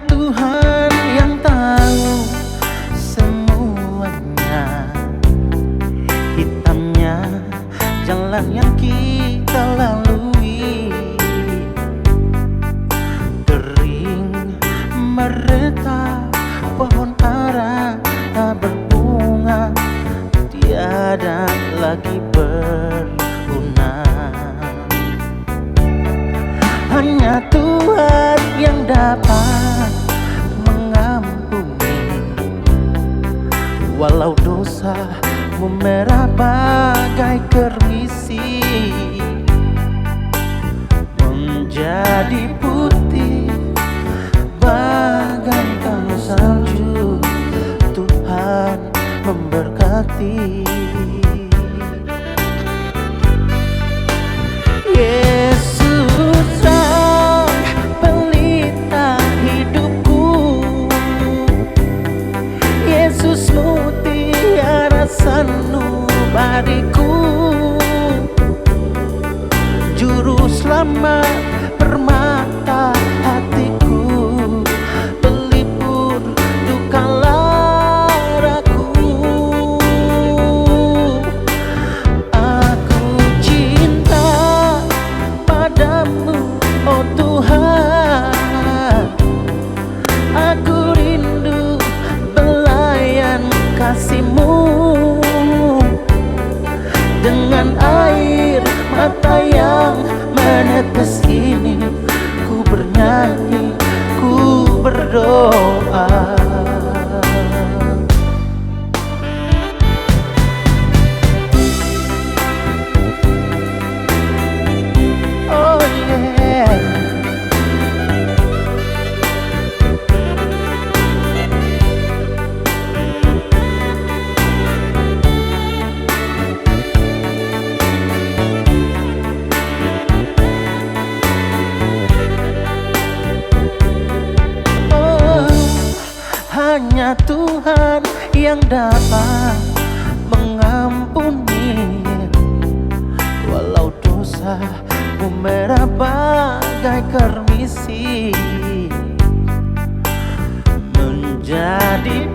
Tuhan yang tahu semuanya. Hitamnya jalan yang kita lalui, kering meretak pohon ara tak berbunga, tiada lagi berguna. Hanya Tuhan yang dapat mengampuni, walau dosa memerah bagai kermisi, menjadi putih bagaikan salju. Tuhan memberkati. Yesus sang pelita hidupku, Yesus mutiara sanubariku, juru selamat permata hatiku, pelipur duka laraku. Aku cinta padamu, oh Tuhan, aku rindu belayan kasih-Mu. Dengan air mata yang menetes ini, ku bernyanyi, ku berdoa. Oh yeah. Hanya Tuhan yang dapat mengampuni, walau dosa memerah bagai kermisi, menjadi